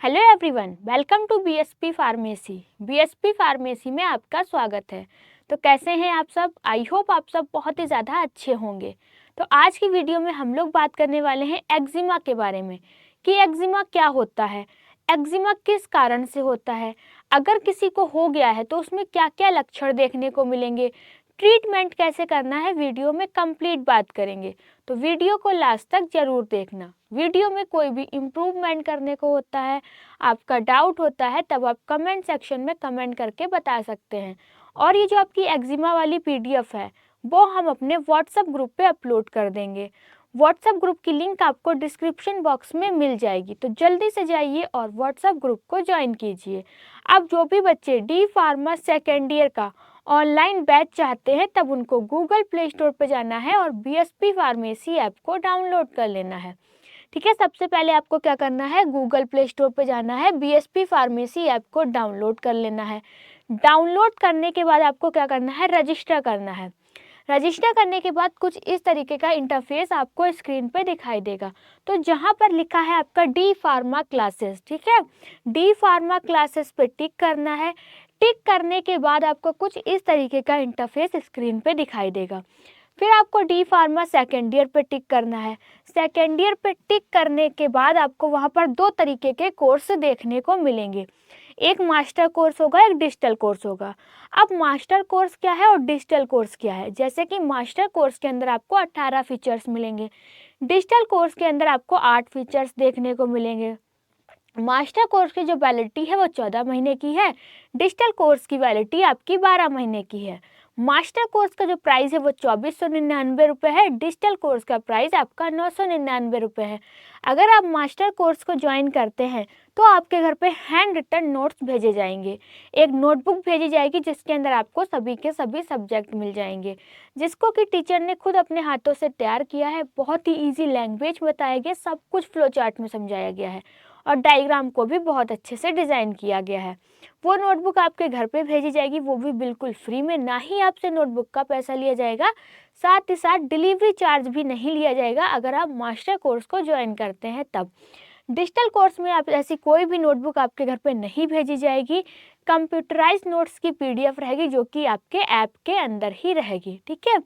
Hello everyone, welcome to BSP pharmacy. BSP pharmacy में आपका स्वागत है। तो कैसे हैं आप सब? आई होप आप सब बहुत ही ज़्यादा अच्छे होंगे। तो आज की वीडियो में हम लोग बात करने वाले हैं एक्जिमा के बारे में कि एक्जिमा क्या होता है, एक्जिमा किस कारण से होता है, अगर किसी को हो गया है तो उसमें क्या क्या लक्षण देखने को मिलेंगे, ट्रीटमेंट कैसे करना है, वीडियो में कंप्लीट बात करेंगे। तो वीडियो को लास्ट तक ज़रूर देखना। वीडियो में कोई भी इम्प्रूवमेंट करने को होता है, आपका डाउट होता है, तब आप कमेंट सेक्शन में कमेंट करके बता सकते हैं। और ये जो आपकी एक्जिमा वाली पीडीएफ है वो हम अपने व्हाट्सएप ग्रुप पे अपलोड कर देंगे। व्हाट्सएप ग्रुप की लिंक आपको डिस्क्रिप्शन बॉक्स में मिल जाएगी, तो जल्दी से जाइए और व्हाट्सएप ग्रुप को ज्वाइन कीजिए। अब जो भी बच्चे डी फार्मा सेकेंड ईयर का ऑनलाइन बैच चाहते हैं तब उनको गूगल प्ले स्टोर पर जाना है और बीएसपी फार्मेसी ऐप को डाउनलोड कर लेना है। ठीक है, सबसे पहले आपको क्या करना है, गूगल प्ले स्टोर पे जाना है, बीएसपी फार्मेसी ऐप को डाउनलोड कर लेना है। डाउनलोड करने के बाद आपको क्या करना है, रजिस्टर करना है। रजिस्टर करने के बाद कुछ इस तरीके का इंटरफेस आपको स्क्रीन पे दिखाई देगा। तो जहाँ पर लिखा है आपका डी फार्मा क्लासेस, ठीक है, डी फार्मा क्लासेस पे टिक करना है। टिक करने के बाद आपको कुछ इस तरीके का इंटरफेस स्क्रीन पे दिखाई देगा। फिर आपको डी फार्मा सेकेंड ईयर पे टिक करना है। सेकेंड ईयर पे टिक करने के बाद आपको वहाँ पर दो तरीके के कोर्स देखने को मिलेंगे, एक मास्टर कोर्स होगा, एक डिजिटल कोर्स होगा। अब मास्टर कोर्स क्या है और डिजिटल कोर्स क्या है, जैसे कि मास्टर कोर्स के अंदर आपको 18 फीचर्स मिलेंगे, डिजिटल कोर्स के अंदर आपको 8 फीचर्स देखने को मिलेंगे। मास्टर कोर्स की जो वैलिडिटी है वो 14 महीने की है, डिजिटल कोर्स की वैलिडिटी आपकी 12 महीने की है। मास्टर कोर्स का जो प्राइस है वो 2499 रुपये है, डिजिटल कोर्स का प्राइस आपका 999 रुपये है। अगर आप मास्टर कोर्स को ज्वाइन करते हैं तो आपके घर पे हैंड रिटन नोट्स भेजे जाएंगे, एक नोटबुक भेजी जाएगी जिसके अंदर आपको सभी के सभी सब्जेक्ट मिल जाएंगे, जिसको कि टीचर ने खुद अपने हाथों से तैयार किया है। बहुत ही ईजी लैंग्वेज बताया गया, सब कुछ फ्लो चार्ट में समझाया गया है और डायग्राम को भी बहुत अच्छे से डिज़ाइन किया गया है। वो नोटबुक आपके घर पे भेजी जाएगी, वो भी बिल्कुल फ्री में, ना ही आपसे नोटबुक का पैसा लिया जाएगा, साथ ही साथ डिलीवरी चार्ज भी नहीं लिया जाएगा अगर आप मास्टर कोर्स को ज्वाइन करते हैं तब। डिजिटल कोर्स में आप ऐसी कोई भी नोटबुक आपके घर पे नहीं भेजी जाएगी, कंप्यूटराइज्ड नोट्स की पीडीएफ रहेगी जो कि आपके ऐप के अंदर ही रहेगी। ठीक है,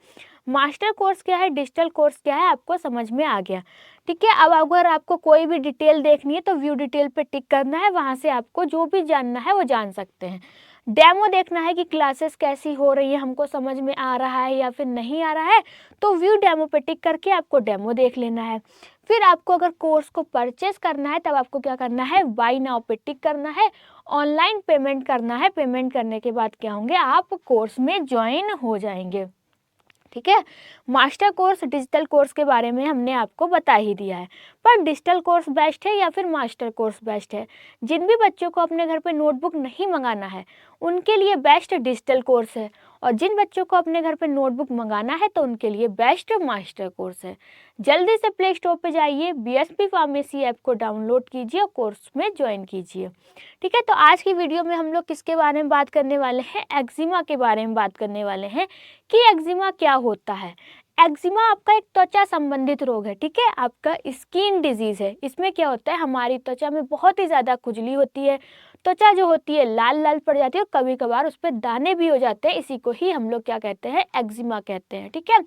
मास्टर कोर्स क्या है, डिजिटल कोर्स क्या है, आपको समझ में आ गया। ठीक है, अब अगर आपको कोई भी डिटेल देखनी है तो व्यू डिटेल पे टिक करना है, वहाँ से आपको जो भी जानना है वो जान सकते हैं। डेमो देखना है कि क्लासेस कैसी हो रही है, हमको समझ में आ रहा है या फिर नहीं आ रहा है, तो व्यू डेमो पे टिक करके आपको डेमो देख लेना है। फिर आपको अगर कोर्स को परचेस करना है तब आपको क्या करना है, बाय नाउ पे टिक करना है, ऑनलाइन पेमेंट करना है। पेमेंट करने के बाद क्या होंगे, आप कोर्स में ज्वाइन हो जाएंगे। ठीक है, मास्टर कोर्स डिजिटल कोर्स के बारे में हमने आपको बता ही दिया है, पर डिजिटल कोर्स बेस्ट है या फिर मास्टर कोर्स बेस्ट है? जिन भी बच्चों को अपने घर पे नोटबुक नहीं मंगाना है उनके लिए बेस्ट डिजिटल कोर्स है, और जिन बच्चों को अपने घर पे नोटबुक मंगाना है तो उनके लिए बेस्ट मास्टर कोर्स है। जल्दी से प्ले स्टोर पे जाइए, बीएसपी फार्मेसी ऐप को डाउनलोड कीजिए और कोर्स में ज्वाइन कीजिए। ठीक है, तो आज की वीडियो में हम लोग किसके बारे में बात करने वाले हैं, एक्जिमा के बारे में बात करने वाले हैं कि एक्जिमा क्या होता है। एक्जिमा आपका एक त्वचा संबंधित रोग है। ठीक है, आपका स्किन डिजीज है। इसमें क्या होता है, हमारी त्वचा में बहुत ही ज़्यादा खुजली होती है, त्वचा जो होती है लाल लाल पड़ जाती है और कभी कभार उस पर दाने भी हो जाते हैं। इसी को ही हम लोग क्या कहते हैं, एक्जिमा कहते हैं। ठीक है,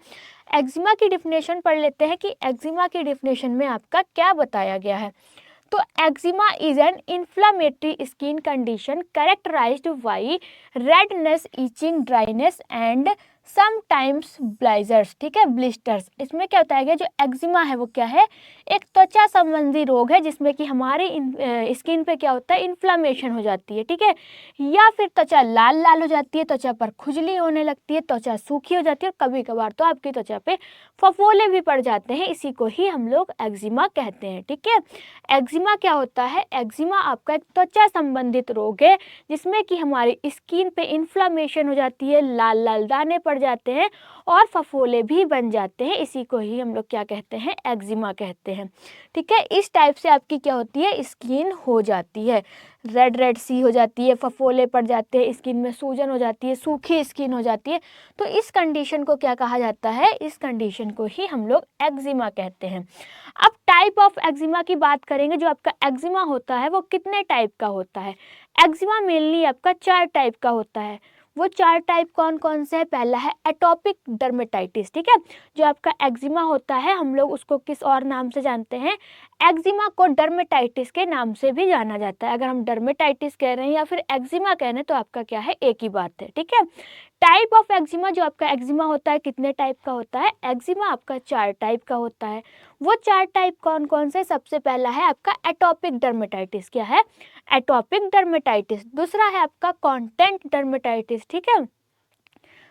एक्जिमा की डिफिनेशन पढ़ लेते हैं कि एक्जिमा की डिफिनेशन में आपका क्या बताया गया है। तो eczema is an inflammatory skin condition characterised by redness, itching, dryness and sometimes blisters. ठीक है, ब्लिस्टर्स। इसमें क्या होता है, जो एक्जिमा है वो क्या है, एक त्वचा संबंधी रोग है जिसमें कि हमारे स्किन पे क्या होता है, इन्फ्लामेशन हो जाती है। ठीक है, या फिर त्वचा लाल लाल हो जाती है, त्वचा पर खुजली होने लगती है, त्वचा सूखी हो जाती है और कभी कभार तो आपकी त्वचा पे फफोले भी पड़ जाते हैं। इसी को ही हम लोग एक्जिमा कहते हैं। ठीक है, एक्जिमा क्या होता है, एक्जिमा आपका एक त्वचा संबंधित रोग है जिसमें कि हमारी स्किन पे इन्फ्लामेशन हो जाती है, लाल लाल दाने पड़ जाते हैं और फफोले भी बन जाते हैं। इसी को ही हम लोग क्या कहते हैं, एक्जिमा कहते हैं। ठीक है, इस टाइप से आपकी क्या होती है, स्किन हो जाती है, रेड रेड सी हो जाती है, फफोले पड़ जाते हैं, स्किन में सूजन हो जाती है, सूखी स्किन हो जाती है। तो इस कंडीशन को क्या कहा जाता है, इस कंडीशन को ही हम लोग एक्जिमा कहते हैं। अब टाइप ऑफ एक्जिमा की बात करेंगे। जो आपका एक्जिमा होता है वो कितने टाइप का होता है? एक्जिमा मेनली आपका 4 टाइप का होता है। वो 4 टाइप कौन कौन से हैं? पहला है एटोपिक डर्मेटाइटिस। ठीक है, जो आपका एक्जिमा होता है हम लोग उसको किस और नाम से जानते हैं? एक्जिमा को डर्मेटाइटिस के नाम से भी जाना जाता है। अगर हम डर्मेटाइटिस कह रहे हैं या फिर एक्जिमा कह रहे हैं तो आपका क्या है, एक ही बात है। ठीक है, टाइप ऑफ एक्जिमा, जो आपका एक्जिमा होता है कितने टाइप का होता है? एक्जिमा आपका 4 टाइप का होता है। वो 4 टाइप कौन कौन से? सबसे पहला है आपका एटोपिक डर्मेटाइटिस। क्या है? Atopic dermatitis. दूसरा है आपका कॉन्टेंट डर्मेटाइटिस। ठीक है,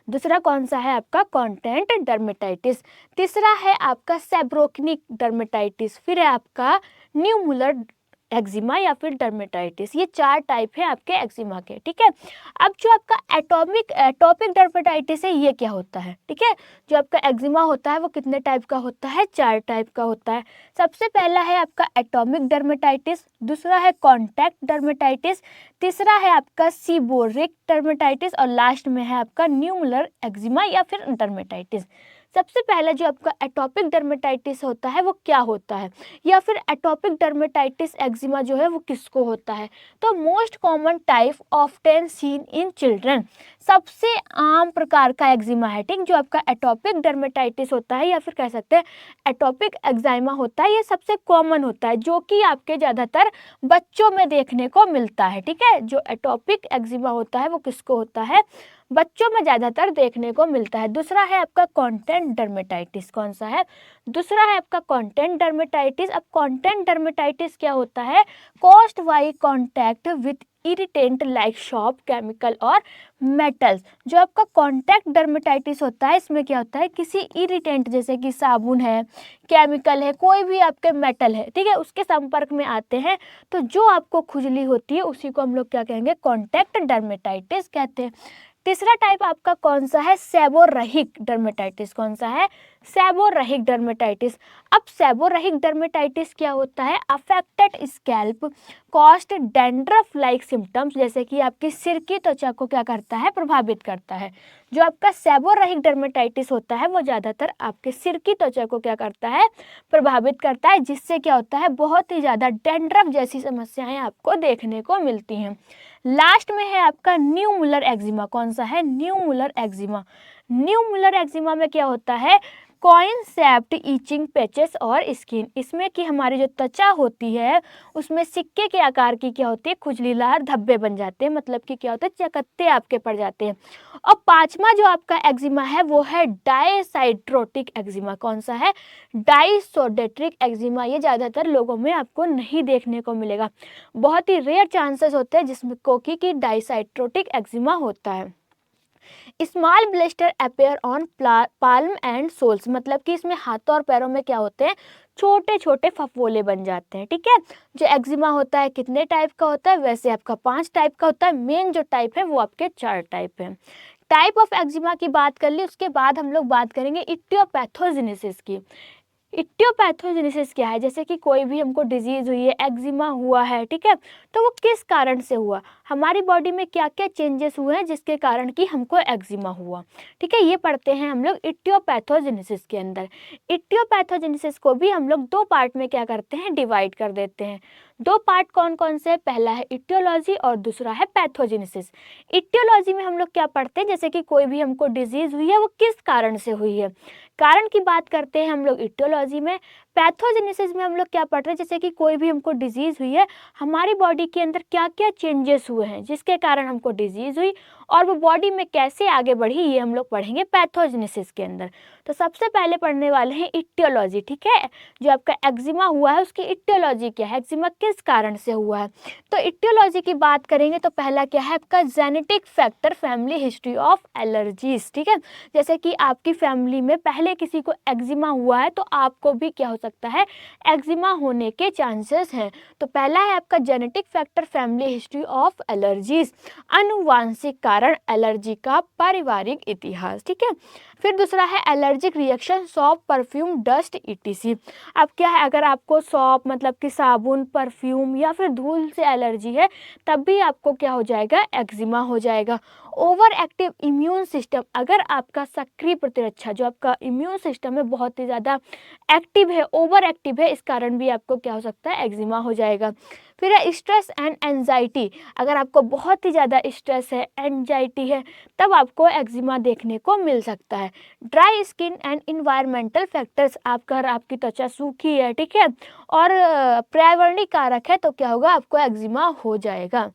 दूसरा कौन सा है आपका? Content dermatitis. तीसरा है आपका सेब्रोक्निक डर्मेटाइटिस। फिर है आपका न्यूमुलर एक्जिमा या फिर डर्मेटाइटिस। ये 4 टाइप है आपके एक्जिमा के। ठीक है, अब जो आपका एटोपिक डर्मेटाइटिस है ये क्या होता है? ठीक है, जो आपका एक्जिमा होता है वो कितने टाइप का होता है? 4 टाइप का होता है। सबसे पहला है आपका एटोमिक डर्मेटाइटिस, दूसरा है कॉन्टैक्ट डर्मेटाइटिस, तीसरा है आपका सीबोरिक डर्मेटाइटिस और लास्ट में है आपका न्यूमुलर एक्जिमा या फिर डर्मेटाइटिस। सबसे पहला जो आपका एटोपिक डर्मेटाइटिस होता है वो क्या होता है, या फिर एटोपिक डर्मेटाइटिस एक्जिमा जो है वो किसको होता है? तो most common type often seen in children, सबसे आम प्रकार का एक्जिमा है। ठीक, जो आपका एटोपिक डर्मेटाइटिस होता है या फिर कह सकते हैं एटोपिक एक्जिमा होता है, ये सबसे कॉमन होता है जो कि आपके ज़्यादातर बच्चों में देखने को मिलता है। ठीक है, जो एटोपिक एक्जिमा होता है वो किसको होता है? बच्चों में ज़्यादातर देखने को मिलता है। दूसरा है आपका कॉन्टेंट डर्मेटाइटिस। कौन सा है? दूसरा है आपका कॉन्टेंट डर्मेटाइटिस। अब कॉन्टेंट डर्मेटाइटिस क्या होता है? Caused by contact with irritant like shop chemical और मेटल्स। जो आपका कॉन्टैक्ट डर्मेटाइटिस होता है इसमें क्या होता है, किसी इरिटेंट जैसे कि साबुन है, केमिकल है, कोई भी आपके मेटल है, ठीक है, उसके संपर्क में आते हैं तो जो आपको खुजली होती है उसी को हम लोग क्या कहेंगे, कॉन्टैक्ट डर्मेटाइटिस कहते हैं। तीसरा टाइप आपका कौन सा है, सेबोरहिक डर्मेटाइटिस। कौन सा है, सेबोरहिक डर्मेटाइटिस। अब सेबोरहिक डर्मेटाइटिस क्या होता है, affected scalp cost dandruff like symptoms, जैसे कि आपकी सिर की त्वचा को क्या करता है, प्रभावित करता है। जो आपका सेबोरहिक डर्मेटाइटिस होता है वो ज़्यादातर आपके सिर की त्वचा को क्या करता है, प्रभावित करता है, जिससे क्या होता है, बहुत ही ज़्यादा डैंड्रफ जैसी समस्याएं आपको देखने को मिलती हैं। लास्ट में है आपका न्यूमुलर एक्जिमा। कौन सा है, न्यूमुलर एक्जिमा। न्यूमुलर एक्जिमा में क्या होता है, कॉइन शेप्ड ईचिंग पैचेस और स्किन, इसमें कि हमारी जो त्वचा होती है उसमें सिक्के के आकार की क्या होती है, खुजलीदार धब्बे बन जाते हैं, मतलब कि क्या होता है, चकत्ते आपके पड़ जाते हैं। और पांचवा जो आपका एक्जिमा है वो है डायसाइड्रोटिक एक्जिमा। कौन सा है, डाइसोडेट्रिक एक्जिमा। ये ज़्यादातर लोगों में आपको नहीं देखने को मिलेगा, बहुत ही रेयर चांसेस होते हैं जिसमें कोकी की डाइसाइड्रोटिक एक्जिमा होता है। Small blister appear on palm and soles, मतलब कि इसमें हाथों और पैरों में क्या होते हैं, छोटे छोटे फफोले बन जाते हैं। ठीक है, जो एक्जिमा होता है कितने टाइप का होता है, वैसे आपका 5 टाइप का होता है। मेन जो टाइप है वो आपके 4 टाइप है। टाइप ऑफ एक्जिमा की बात कर ली, उसके बाद हम लोग बात करेंगे इटियोपैथोजेनेसिस की। इटियोपैथोजेनेसिस क्या है, जैसे कि कोई भी हमको डिजीज हुई है, एक्जिमा हुआ है, ठीक है, तो वो किस कारण से हुआ, हमारी बॉडी में क्या क्या चेंजेस हुए हैं जिसके कारण कि हमको एक्जिमा हुआ। ठीक है, ये पढ़ते हैं हम लोग इटियोपैथोजेनेसिस के अंदर। इटियोपैथोजेनेसिस को भी हम लोग 2 पार्ट में क्या करते हैं, डिवाइड कर देते हैं। 2 पार्ट कौन कौन से, पहला है इटियोलॉजी और दूसरा है पैथोजेनेसिस। इटियोलॉजी में हम लोग क्या पढ़ते हैं, जैसे कि कोई भी हमको डिजीज हुई है वो किस कारण से हुई है, कारण की बात करते हैं हम लोग इटियोलॉजी में। पैथोजेनेसिस में हम लोग क्या पढ़ रहे हैं, जैसे कि कोई भी हमको डिजीज हुई है, हमारी बॉडी के अंदर क्या क्या चेंजेस हुए हैं जिसके कारण हमको डिजीज हुई और वो बॉडी में कैसे आगे बढ़ी, ये हम लोग पढ़ेंगे पैथोजेनेसिस के अंदर। तो सबसे पहले पढ़ने वाले हैं इटियोलॉजी। ठीक है, जो आपका एक्जिमा हुआ है उसकी इटियोलॉजी क्या है, एक्जिमा किस कारण से हुआ है। तो इटियोलॉजी की बात करेंगे तो पहला क्या है आपका genetic factor, family history of allergies. ठीक है, जैसे कि आपकी फैमिली में पहले किसी को एक्जिमा हुआ है तो आपको भी क्या हो सकता है, एक्जिमा होने के चांसेस हैं। तो पहला है आपका genetic factor, family history of allergies. अनुवांशिक कारण कारण एलर्जी का पारिवारिक इतिहास। ठीक है, फिर दूसरा है allergic reaction shop, perfume, dust etc. अब क्या है, अगर आपको सॉप मतलब कि साबुन, परफ्यूम या फिर धूल से एलर्जी है तब भी आपको क्या हो जाएगा, एक्जिमा हो जाएगा। ओवर एक्टिव इम्यून सिस्टम, अगर आपका सक्रिय प्रतिरक्षा जो आपका इम्यून सिस्टम है बहुत ही ज़्यादा एक्टिव है, ओवर एक्टिव है, इस कारण भी आपको क्या हो सकता है, एक्जिमा हो जाएगा। फिर है स्ट्रेस एंड एंजाइटी, अगर आपको बहुत ही ज़्यादा स्ट्रेस है, एंजाइटी है, तब आपको एक्जिमा देखने को मिल सकता है। Dry skin and environmental factors, आपका आपकी त्वचा सूखी है, ठीक है, और पर्यावरणीय कारक है तो क्या होगा, आपको एक्जिमा हो जाएगा।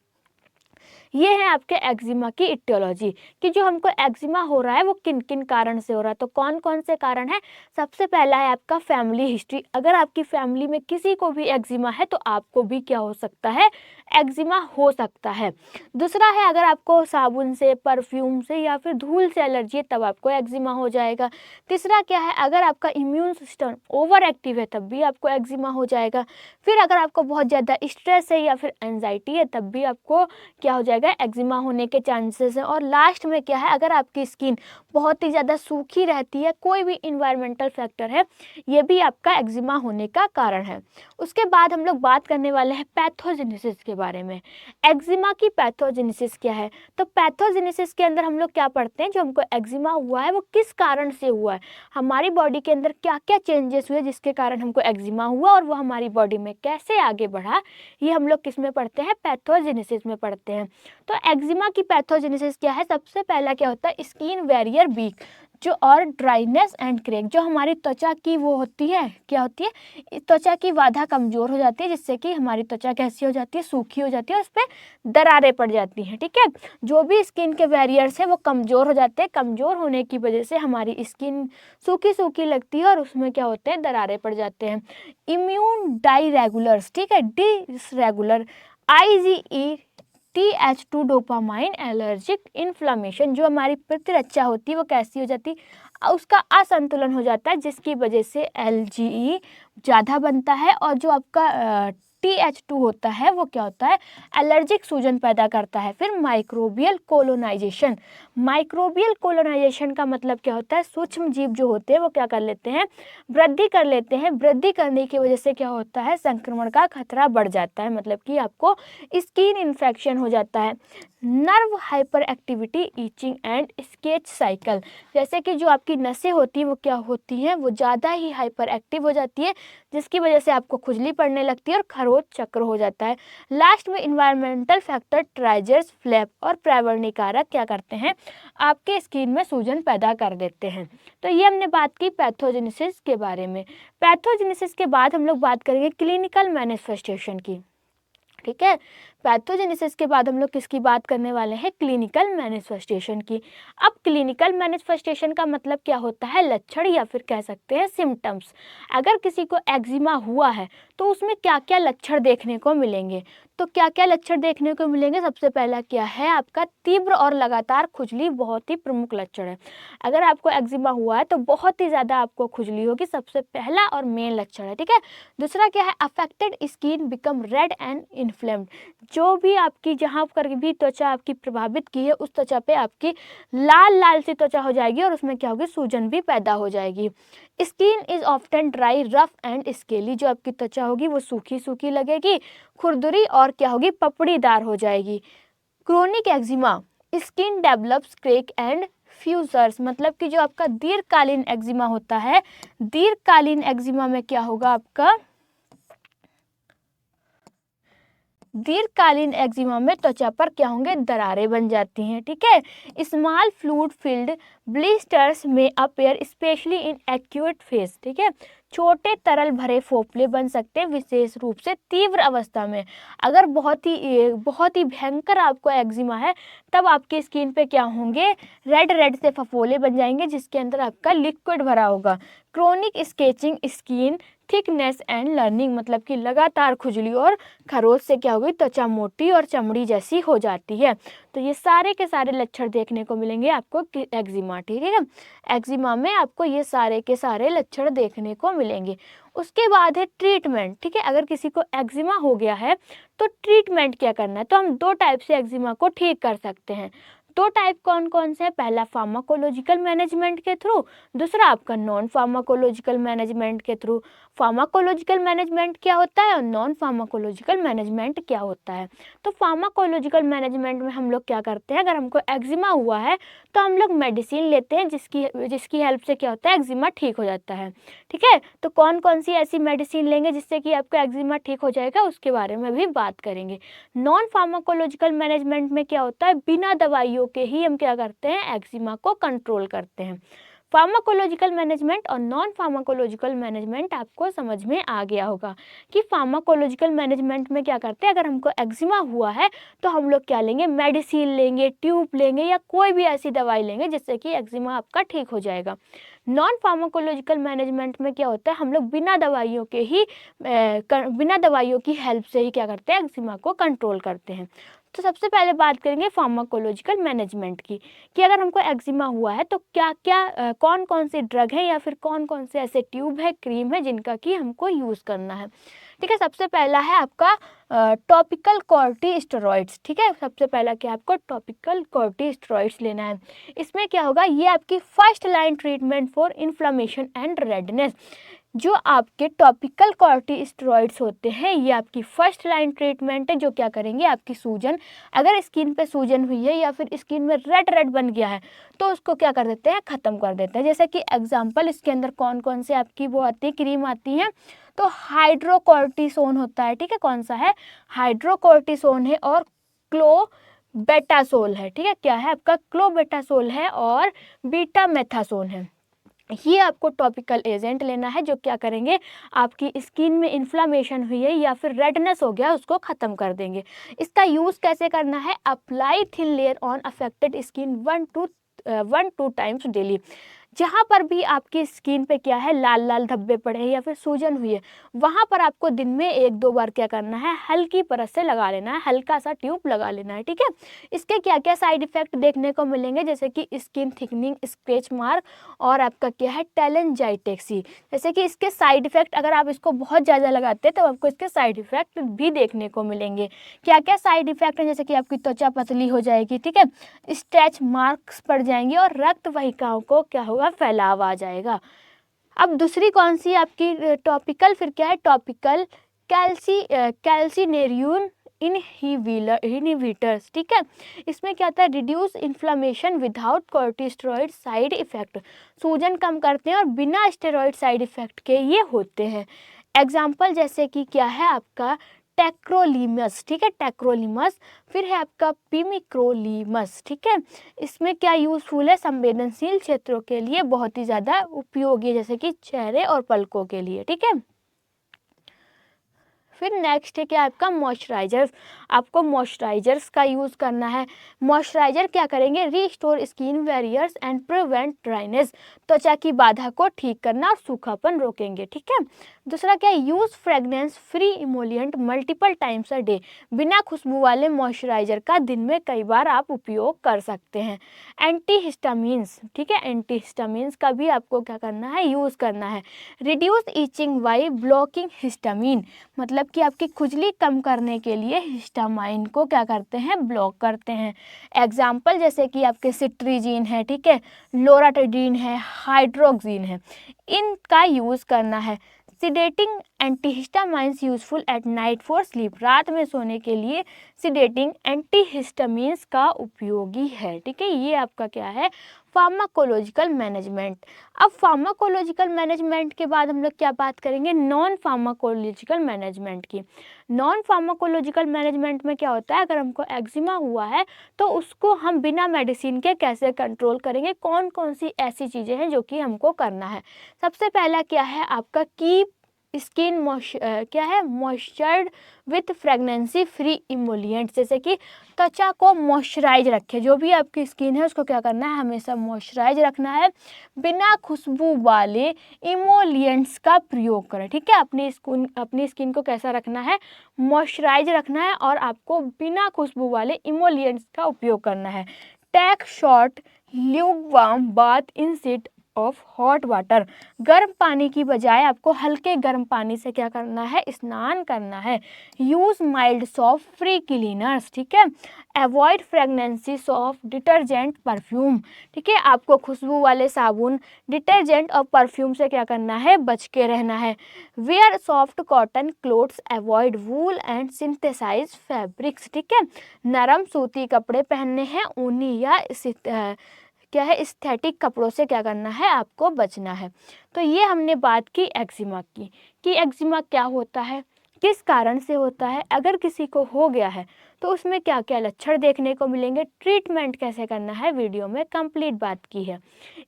ये है आपके एक्जिमा की इटियोलॉजी कि जो हमको एक्जिमा हो रहा है वो किन किन कारण से हो रहा है। तो कौन कौन से कारण है, सबसे पहला है आपका फैमिली हिस्ट्री, अगर आपकी फैमिली में किसी को भी एक्जिमा है तो आपको भी क्या हो सकता है, एक्जिमा हो सकता है। दूसरा है अगर आपको साबुन से, परफ्यूम से या फिर धूल से एलर्जी है तब आपको एक्जिमा हो जाएगा। तीसरा क्या है, अगर आपका इम्यून सिस्टम ओवर एक्टिव है तब भी आपको एक्जिमा हो जाएगा। फिर अगर आपको बहुत ज़्यादा स्ट्रेस है या फिर एंजाइटी है तब भी आपको क्या हो जाएगा, एक्जिमा होने के चांसेस हैं। और लास्ट में क्या है, अगर आपकी स्किन बहुत ही ज़्यादा सूखी रहती है, कोई भी इन्वायरमेंटल फैक्टर है, ये भी आपका एक्जिमा होने का कारण है। उसके बाद हम लोग बात करने वाले हैं पैथोजेनेसिस के बारे में। एक्जिमा की पैथोजेनेसिस क्या है, तो पैथोजेनेसिस के अंदर हम लोग क्या पढ़ते हैं, जो हमको एक्जिमा हुआ है वो किस कारण से हुआ है, हमारी बॉडी के अंदर क्या क्या चेंजेस हुए जिसके कारण हमको एक्जिमा हुआ और वो हमारी बॉडी में कैसे आगे बढ़ा, ये हम लोग किस में पढ़ते हैं, पैथोजेनेसिस में पढ़ते हैं। तो एक्जिमा की पैथोजेनेसिस क्या है, सबसे पहला क्या होता है, स्किन बैरियर वीक जो और ड्राइनेस एंड क्रैक, जो हमारी त्वचा की वो होती है, क्या होती है, त्वचा की बाधा कमजोर हो जाती है जिससे कि हमारी त्वचा कैसी हो जाती है, सूखी हो जाती है, उस पर दरारें पड़ जाती हैं। ठीक है, जो भी स्किन के बैरियर्स हैं वो कमजोर हो जाते हैं, कमजोर होने की वजह से हमारी स्किन सूखी सूखी लगती है और उसमें क्या होते हैं, दरारें पड़ जाते हैं। इम्यून डायरेगुलर्स, ठीक है, डिसरेगुलर, IgE TH2 dopamine allergic inflammation, जो हमारी प्रतिरक्षा होती है वो कैसी हो जाती है, उसका असंतुलन हो जाता है जिसकी वजह से LGE ज़्यादा बनता है। और जो आपका TH2 होता है वो क्या होता है, एलर्जिक सूजन पैदा करता है। फिर माइक्रोबियल कोलोनाइजेशन, माइक्रोबियल कोलोनाइजेशन का मतलब क्या होता है, सूक्ष्म जीव जो होते हैं वो क्या कर लेते हैं, वृद्धि कर लेते हैं, वृद्धि करने की वजह से क्या होता है, संक्रमण का खतरा बढ़ जाता है, मतलब कि आपको स्किन इन्फेक्शन हो जाता है। Nerve hyper activity, itching and sketch cycle, जैसे कि जो आपकी नसें होती हैं वो क्या होती हैं, वो ज़्यादा ही हाइपर एक्टिव हो जाती है जिसकी वजह से आपको खुजली पड़ने लगती है और खरोच चक्र हो जाता है। लास्ट में इन्वायरमेंटल फैक्टर, ट्राइजर्स, फ्लैप और पर्यावरणीय कारक क्या करते हैं, आपके स्किन में सूजन पैदा कर देते हैं। तो ये हमने बात की पैथोजेनेसिस के बारे में। पैथोजेनेसिस के बाद हम लोग बात करेंगे क्लिनिकल मैनिफेस्टेशन की। ठीक है, पैथोजेनेसिस के बाद हम लोग किसकी बात करने वाले हैं, क्लिनिकल मैनिफेस्टेशन की। अब क्लिनिकल मैनिफेस्टेशन का मतलब क्या होता है, लक्षण या फिर कह सकते हैं सिम्टम्स। अगर किसी को एक्जिमा हुआ है तो उसमें क्या क्या लक्षण देखने को मिलेंगे, तो क्या क्या लक्षण देखने को मिलेंगे, सबसे पहला क्या है, आपका तीव्र और लगातार खुजली बहुत ही प्रमुख लक्षण है। अगर आपको एक्जिमा हुआ है तो बहुत ही ज़्यादा आपको खुजली होगी, सबसे पहला और मेन लक्षण है। ठीक है, दूसरा क्या है, affected skin become red and inflamed, जो भी आपकी जहाँ पर भी त्वचा आपकी प्रभावित की है उस त्वचा पे आपकी लाल लाल सी त्वचा हो जाएगी और उसमें क्या होगी, सूजन भी पैदा हो जाएगी। Skin is often dry, rough and scaly, जो आपकी त्वचा होगी वो सूखी सूखी लगेगी, खुरदुरी और क्या होगी, पपड़ीदार हो जाएगी। Chronic eczema, skin develops crack and fissures, मतलब कि जो आपका दीर्घकालीन एक्जिमा होता है, दीर्घकालीन एक्जिमा में क्या होगा, आपका दीर्घकालीन एक्जिमा में त्वचा पर क्या होंगे, दरारें बन जाती हैं। ठीक है, स्मॉल फ्लूइड फिल्ड ब्लिस्टर्स में appear specially in acute phase, ठीक है, छोटे तरल भरे फोपले बन सकते हैं विशेष रूप से तीव्र अवस्था में। अगर बहुत ही भयंकर आपको एक्जिमा है तब आपकी स्किन पे क्या होंगे, रेड रेड से फफोले बन जाएंगे जिसके अंदर आपका लिक्विड भरा होगा। Chronic sketching, skin thickness and learning, मतलब कि लगातार खुजली और खरोच से क्या होगी, त्वचा मोटी और चमड़ी जैसी हो जाती है। तो ये सारे के सारे लक्षण देखने को मिलेंगे आपको एक्जिमा। ठीक है, एक्जिमा में आपको ये सारे के सारे लक्षण देखने को मिलेंगे। उसके बाद है ट्रीटमेंट। ठीक है, अगर किसी को एक्जिमा हो गया है तो ट्रीटमेंट क्या करना है, तो हम दो टाइप से एक्जिमा को ठीक कर सकते हैं। दो टाइप कौन कौन से हैं, पहला फार्माकोलॉजिकल मैनेजमेंट के थ्रू, दूसरा आपका नॉन फार्माकोलॉजिकल मैनेजमेंट के थ्रू। फार्माकोलॉजिकल मैनेजमेंट क्या होता है और नॉन फार्माकोलॉजिकल मैनेजमेंट क्या होता है। तो फार्माकोलॉजिकल मैनेजमेंट में हम लोग क्या करते हैं, अगर हमको एक्जिमा हुआ है तो हम लोग मेडिसिन लेते हैं जिसकी हेल्प से क्या होता है, एक्जिमा ठीक हो जाता है। ठीक है, तो कौन कौन सी ऐसी मेडिसिन लेंगे जिससे कि आपका एक्जिमा ठीक हो जाएगा, उसके बारे में भी बात करेंगे। नॉन फार्माकोलॉजिकल मैनेजमेंट में क्या होता है, बिना दवाइयों के ही हम क्या करते हैं, एक्जिमा को कंट्रोल करते हैं। फार्माकोलॉजिकल मैनेजमेंट और नॉन फार्माकोलॉजिकल मैनेजमेंट आपको समझ में आ गया होगा कि फार्माकोलॉजिकल मैनेजमेंट में क्या करते हैं, अगर हमको एक्जिमा हुआ है तो हम लोग क्या लेंगे, मेडिसिन लेंगे, ट्यूब लेंगे या कोई भी ऐसी दवाई लेंगे जिससे कि एक्जिमा आपका ठीक हो जाएगा। नॉन फार्माकोलॉजिकल मैनेजमेंट में क्या होता है, हम लोग बिना दवाइयों की हेल्प से ही क्या करते हैं, एक्जिमा को कंट्रोल करते हैं। तो सबसे पहले बात करेंगे फार्माकोलॉजिकल मैनेजमेंट की, कि अगर हमको एक्जिमा हुआ है तो क्या क्या कौन कौन से ड्रग है या फिर कौन कौन से ऐसे ट्यूब है, क्रीम है जिनका कि हमको यूज़ करना है। ठीक है, सबसे पहला है आपका टॉपिकल कॉर्टिकोस्टेरॉइड्स। ठीक है, सबसे पहला क्या आपको टॉपिकल कॉर्टिकोस्टेरॉइड्स लेना है। इसमें क्या होगा, ये आपकी first line treatment for inflammation and redness. जो आपके टॉपिकल कॉर्टिकोस्टेरॉइड्स होते हैं ये आपकी फर्स्ट लाइन ट्रीटमेंट है, जो क्या करेंगे, आपकी सूजन, अगर स्किन पे सूजन हुई है या फिर स्किन में रेड रेड बन गया है तो उसको क्या कर देते हैं, ख़त्म कर देते हैं। जैसे कि एग्जांपल इसके अंदर कौन कौन से आपकी वो आती है, क्रीम आती है, तो हाइड्रोकोर्टिसोन होता है। ठीक है, कौन सा है, हाइड्रोकोर्टिसोन है और क्लोबेटासोल है। ठीक है, क्या है आपका, क्लोबेटासोल है और बीटामेथासोन है। ये आपको टॉपिकल एजेंट लेना है जो क्या करेंगे, आपकी स्किन में इन्फ्लामेशन हुई है या फिर रेडनेस हो गया उसको ख़त्म कर देंगे। इसका यूज़ कैसे करना है, apply thin layer on affected skin 1-2 times daily. जहाँ पर भी आपकी स्किन पे क्या है, लाल लाल धब्बे पड़े हैं या फिर सूजन हुई है, वहाँ पर आपको दिन में 1-2 बार क्या करना है, हल्की परत से लगा लेना है, हल्का सा ट्यूब लगा लेना है। ठीक है, इसके क्या क्या साइड इफ़ेक्ट देखने को मिलेंगे, जैसे कि स्किन थिकनिंग, स्क्रैच मार्क और आपका क्या है, टेलेंजाइटेक्सी। जैसे कि इसके साइड इफ़ेक्ट, अगर आप इसको बहुत ज़्यादा लगाते हैं तो आपको इसके साइड इफ़ेक्ट भी देखने को मिलेंगे। क्या क्या साइड इफ़ेक्ट हैं, जैसे कि आपकी त्वचा पतली हो जाएगी, ठीक है, स्ट्रेच मार्क्स पड़ जाएंगे और रक्त वाहिकाओं को क्या होगा, फैलाव आ जाएगा। अब दूसरी कौन सी आपकी टॉपिकल, फिर क्या है, टॉपिकल कैल्सिनेरियन इनहिबिटर्स। ठीक है, इसमें क्या होता है, reduce inflammation without corticosteroid side effect, सूजन कम करते हैं और बिना स्टेरॉइड साइड इफेक्ट के ये होते हैं। एग्जाम्पल जैसे कि क्या है आपका टेक्रोलीमस। ठीक है, टेक्रोलीमस, फिर है आपका पिमिक्रोलीमस। ठीक है, इसमें क्या यूज़फुल है, संवेदनशील क्षेत्रों के लिए बहुत ही ज़्यादा उपयोगी है, जैसे कि चेहरे और पलकों के लिए। ठीक है, फिर नेक्स्ट है क्या आपका मॉइस्चराइजर्स। आपको मॉइस्चराइजर्स का यूज़ करना है। मॉइस्चराइजर क्या करेंगे, restore skin barriers and prevent dryness, त्वचा की बाधा को ठीक करना और सूखापन रोकेंगे। ठीक है, दूसरा क्या, use fragrance free emollient multiple times a day, बिना खुशबू वाले मॉइस्चराइजर का दिन में कई बार आप उपयोग कर सकते हैं। एंटीहिस्टामिन्स, ठीक है, एंटीहिस्टामिन्स का भी आपको क्या करना है, यूज़ करना है। Reduce itching by blocking histamine, मतलब कि आपकी खुजली कम करने के लिए हिस्टामाइन को क्या करते हैं, ब्लॉक करते हैं। एग्जाम्पल जैसे कि आपके सिट्रीजिन है, ठीक है, लोराटाइडिन है, हाइड्रोक्सिन है, इनका यूज़ करना है। Sedating antihistamines useful at night for sleep, रात में सोने के लिए सिडेटिंग एंटीहिस्टामिन्स का उपयोगी है। ठीक है, ये आपका क्या है, फार्माकोलॉजिकल मैनेजमेंट। अब फार्माकोलॉजिकल मैनेजमेंट के बाद हम लोग क्या बात करेंगे, नॉन फार्माकोलॉजिकल मैनेजमेंट की। नॉन फार्माकोलॉजिकल मैनेजमेंट में क्या होता है, अगर हमको एक्जिमा हुआ है तो उसको हम बिना मेडिसिन के कैसे कंट्रोल करेंगे, कौन कौन सी ऐसी चीज़ें हैं जो कि हमको करना है। सबसे पहला क्या है आपका, कीप स्किन क्या है, मॉइस्चर्ड विथ फ्रेगनेंसी फ्री इमोलिएंट्स, जैसे कि त्वचा को मॉइस्चराइज रखे, जो भी आपकी स्किन है उसको क्या करना है, हमेशा मॉइस्चराइज रखना है, बिना खुशबू वाले इमोलिएंट्स का प्रयोग करें। ठीक है, अपनी स्किन को कैसा रखना है, मॉइस्चराइज रखना है और आपको बिना खुशबू वाले इमोलिएंट्स का उपयोग करना है। Take short lukewarm bath instead of hot water. गर्म पानी की बजाय आपको हल्के गर्म पानी से क्या करना है, स्नान करना है। Use mild soap free cleaners, ठीक है। अवॉइड फ्रेगनेंसीज ऑफ डिटर्जेंट परफ्यूम, ठीक है। आपको खुशबू वाले साबुन, डिटर्जेंट और परफ्यूम से क्या करना है, बच के रहना है। Wear soft cotton clothes, avoid wool and synthesize fabrics, ठीक है। नरम सूती कपड़े पहनने हैं, ऊनी या क्या है एस्थेटिक कपड़ों से क्या करना है, आपको बचना है। तो ये हमने बात की एक्जिमा की कि एक्जिमा क्या होता है, किस कारण से होता है, अगर किसी को हो गया है तो उसमें क्या क्या लक्षण देखने को मिलेंगे, ट्रीटमेंट कैसे करना है, वीडियो में कंप्लीट बात की है।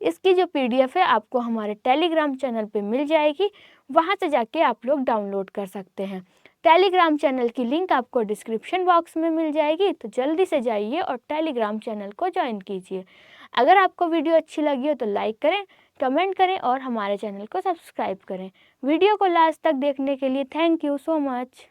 इसकी जो पीडीएफ है आपको हमारे टेलीग्राम चैनल पे मिल जाएगी, वहाँ से जाके आप लोग डाउनलोड कर सकते हैं। टेलीग्राम चैनल की लिंक आपको डिस्क्रिप्शन बॉक्स में मिल जाएगी, तो जल्दी से जाइए और टेलीग्राम चैनल को ज्वाइन कीजिए। अगर आपको वीडियो अच्छी लगी हो तो लाइक करें, कमेंट करें और हमारे चैनल को सब्सक्राइब करें। वीडियो को लास्ट तक देखने के लिए थैंक यू सो मच।